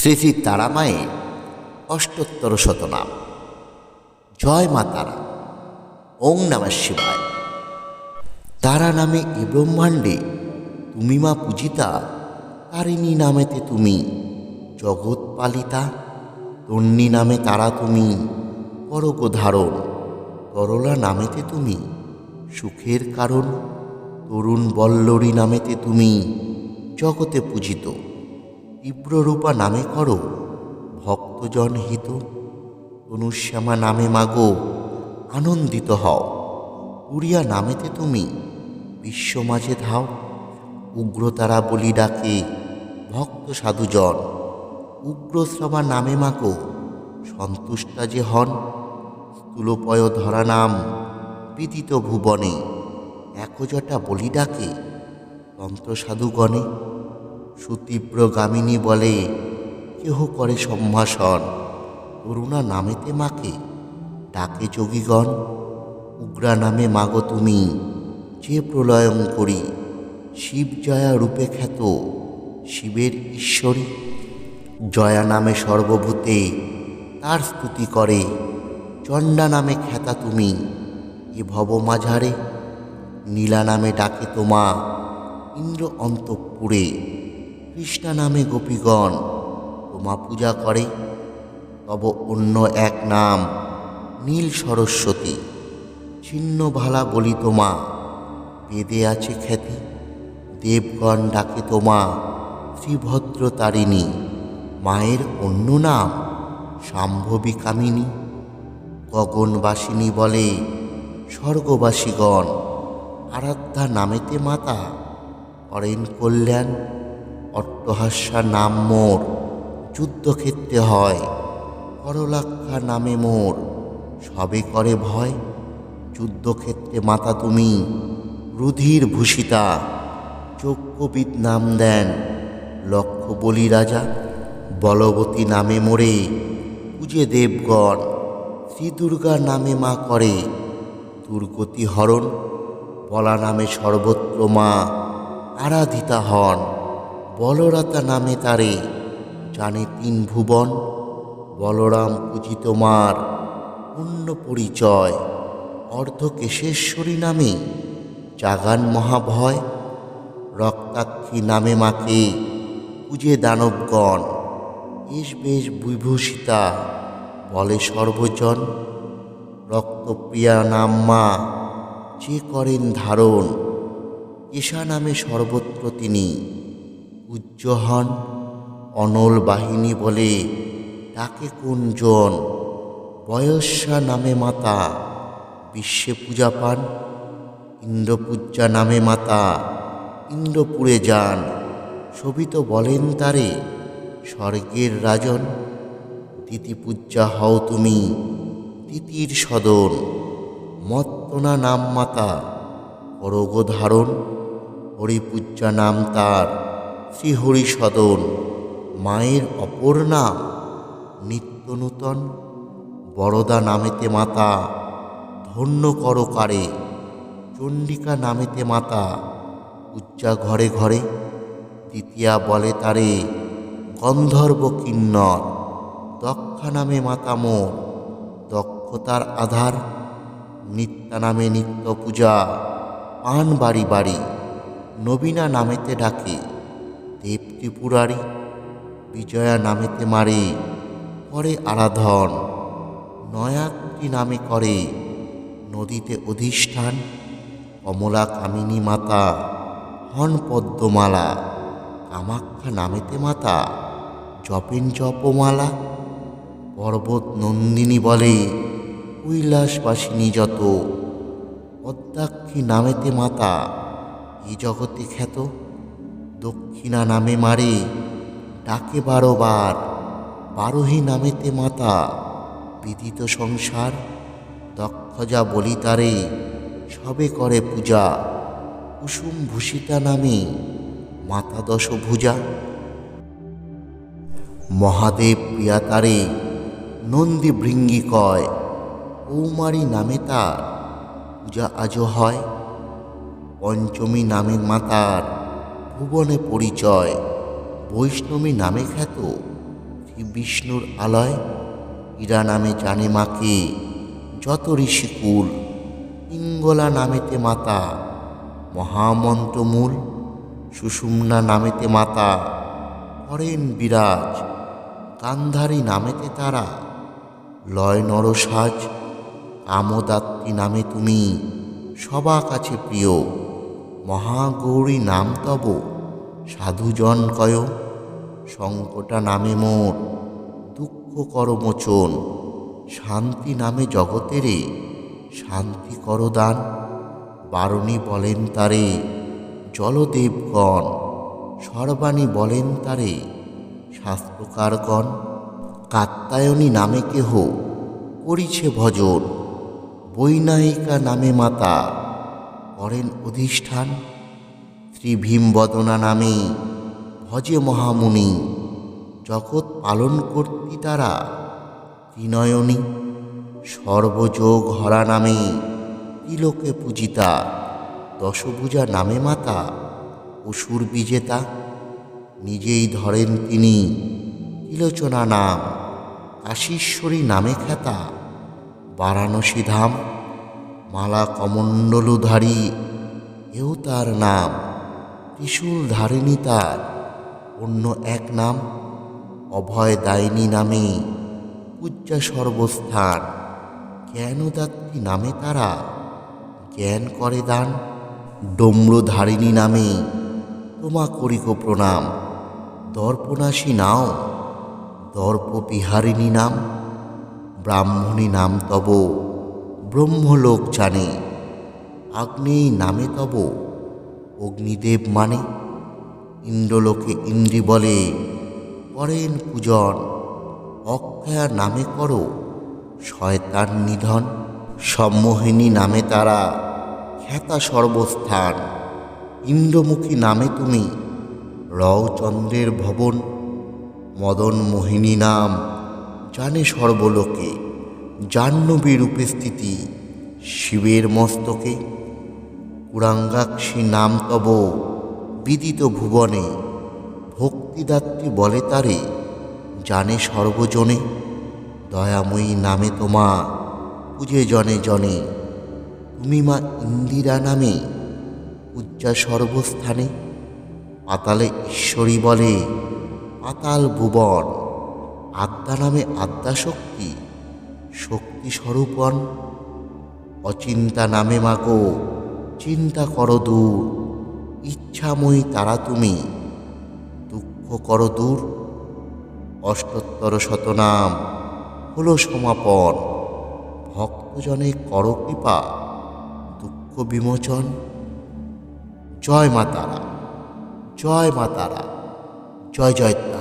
শ্রী শ্রী তারামায়ের অষ্টোত্তর শতনাম। জয় মা তারা। ওং নমঃ শিবায়। তারা নামে এ ব্রহ্মাণ্ডে তুমি মা পূজিতা, তারিণী নামেতে তুমি জগৎ পালিতা। তন্নী নামে তারা তুমি করগ ধারণ, তরলা নামেতে তুমি সুখের কারণ। তরুণ বল্লরী নামেতে তুমি জগতে পূজিত, তীব্ররূপা নামে করো ভক্তজন হিত। তনুশ্যামা নামে মাগো আনন্দিত হও, পুরিয়া নামেতে তুমি বিশ্ব মাঝে ধাও। উগ্রতারা বলি ডাকে ভক্ত সাধুজন, উগ্রশ্রবা নামে মাগো সন্তুষ্টা যে হন। স্থূলপয় ধরা নাম বিদিত ভুবনে, একজটা বলি ডাকে তন্ত্র সাধুগণে। সুতীব্র গামিনী বলে কেহ করে সম্ভাষণ, করুণা নামেতে মাকে ডাকে যোগীগণ। উগ্রা নামে মাগো তুমি যে প্রলয়ঙ্করী, শিব জয়া রূপে খ্যাত শিবের ঈশ্বরী। জয়া নামে সর্বভূতে তার স্তুতি করে, চণ্ডা নামে খ্যাতা তুমি এ ভব মাঝারে। নীলা নামে ডাকে তোমা ইন্দ্র অন্তঃপুরে, কৃষ্ণা নামে গোপীগণ তোমা পূজা করে। তব অন্য এক নাম নীল সরস্বতী, ছিন্ন ভালা বলি তোমা বেদে আছে খ্যাতি। দেবগণ ডাকে তোমা শ্রীভদ্র তারিণী, মায়ের অন্য নাম শাম্ভবী কামিনী। গগনবাসিনী বলে স্বর্গবাসীগণ, আরাধ্যা নামেতে মাতা করেন কল্যাণ। অট্টহাস্যা নাম মোর যুদ্ধক্ষেত্রে হয়, করলাক্ষা নামে মোর সবে করে ভয়। যুদ্ধক্ষেত্রে মাতা তুমি রুধির ভূষিতা, যজ্ঞবিদ নাম দেন লক্ষ বলি রাজা। বলবতী নামে মোরে পূজে দেবগণ, শ্রী দুর্গা নামে মা করে দুর্গতি হরণ। বলা নামে সর্বত্র মা আরাধিতা হন, বলরাতা নামে তারে জানে তিন ভুবন। বলরাম পূজিত মার পূর্ণ পরিচয়, অর্ধকেশেশ্বরী নামে জাগান মহাভয়। রক্তাক্ষী নামে মাকে পূজে দানবগণ, এস বেশ বিভূষিতা বলে সর্বজন। রক্তপ্রিয়া নাম মা যে করেন ধারণ, কেশা নামে সর্বত্র তিনি পূজ্য হন। অনল বাহিনী বলে ডাকে কোনজন, বয়স্যা নামে মাতা বিশ্বে পূজা পান। ইন্দ্রপূজ্যা নামে মাতা ইন্দ্রপুরে যান, শোভিত বলেন তারে স্বর্গের রাজন। দিতিপূজ্যা হও তুমি দিতির সদন, মত্তনা নাম মাতা করগ ধারণ। হরিপূজ্যা নাম তার শ্রীহরি সদন, মায়ের অপর নাম নিত্য নূতন। বরদা নামেতে মাতা ধন্য কর কারে, চণ্ডিকা নামেতে মাতা পূজ্যা ঘরে ঘরে। দ্বিতীয়া বলে তারে গন্ধর্ব কিন্নর, দক্ষা নামে মাতা মোর দক্ষতার আধার। নিত্যা নামে নিত্য পূজা পান বাড়ি বাড়ি, নবীনা নামেতে ডাকে দেব ত্রিপুরারি। বিজয়া নামেতে মারে করে আরাধন, নয়াত্রী নামে করে নদীতে অধিষ্ঠান। কমলা কামিনী মাতা হন পদ্মমালা, কামাখ্যা নামেতে মাতা জপেন জপমালা। পর্বত নন্দিনী বলে কৈলাসবাসিনী যত, পদ্মাক্ষী নামেতে মাতা এ জগতে খ্যাত। দক্ষিণা নামে মারে ডাকে 12 বার, বারোহী নামেতে মাতা বিদিত সংসার। দক্ষজা বলি তারে সবে করে পূজা, কুসুম ভূষিতা নামে মাতা দশভুজা। মহাদেব প্রিয়া তারে নন্দী ভৃঙ্গি কয়, কৌমারী নামে তার পূজা আজও হয়। পঞ্চমী নামে মাতার ভুবনে পরিচয়, বৈষ্ণবী নামে খ্যাত শ্রী বিষ্ণুর আলয় ইরা নামে জানে মাকে যত ঋষিকুল। পিঙ্গলা নামেতে মাতা মহামন্ত্রমূল। সুষুম্না নামেতে মাতা করেন বিরাজ। গান্ধারী নামেতে তারা লয় নরসাজ। কামদাত্রী নামে তুমি সবা কাছে প্রিয়। মহাগৌরী নাম তব সাধুজন কয়। সংকটা নামে মোর দুঃখ কর মোচন। শান্তি নামে জগতেরে শান্তি কর দান। বারণী বলেন তারে জলদেবগণ। সর্বাণী বলেন তারে শাস্ত্রকারগণ। কাত্যায়নী নামে কেহ করিছে ভজন। বৈনায়িকা নামে মাতা করেন অধিষ্ঠান। শ্রীভীমবদনা নামে ভজে মহামুনি। জগৎ পালন কর্তী তারা ত্রিনয়নী। সর্বযোগ হরা নামে তিলোকে পূজিতা। দশভুজা নামে মাতা অসুর বিজেতা। নিজেই ধরেন তিনি ত্রিলোচনা নাম। কাশীশ্বরী নামে খ্যাতা বারাণসী ধাম। মালা কমণ্ডলুধারী এও তার নাম। ত্রিশূল ধারিণী তার অন্য এক নাম। অভয় দায়িনী নামে পূজ্যা সর্বস্থান। জ্ঞানদাত্রী নামে তারা জ্ঞান করে দান। ডম্রধারিণী নামে তোমা করিক প্রণাম। দর্পনাশী নাও দর্পবিহারিণী নাম। ব্রাহ্মণী নাম তব ব্রহ্মলোক জানে। আগ্নেয়ী নামে তব অগ্নিদেব মানে। ইন্দ্রলোকে ইন্দ্রি বলে করেন পূজন। অক্ষয়া নামে করো শয়তান নিধন। সম্মোহিনী নামে তারা খ্যাতা সর্বস্থান। ইন্দ্রমুখী নামে তুমি রও চন্দ্রের ভবন। মদন মোহিনী নাম জানে সর্বলোকে। জাহ্নবী রূপে স্থিতি শিবের মস্তকে। কুরাঙ্গাক্ষী নাম তব বিদিত ভুবনে। ভক্তিদাত্রী বলে তারে জানে সর্বজনে। দয়াময়ী নামে তোমা পূজে জনে জনে। তুমি মা ইন্দিরা নামে পূজ্যা সর্বস্থানে। পাতালে ঈশ্বরী বলে পাতাল ভুবন। আদ্যা নামে আদ্যাশক্তি শক্তি স্বরূপন। অচিন্তা নামে মাগো চিন্তা করো দূর। ইচ্ছাময়ী তারা তুমি দুঃখ করো দূর। অষ্টোত্তর শতনাম হলো সমাপন। ভক্তজনে কর কৃপা দুঃখ বিমোচন। জয় মা তারা, জয় মা তারা, জয় জয় তারা।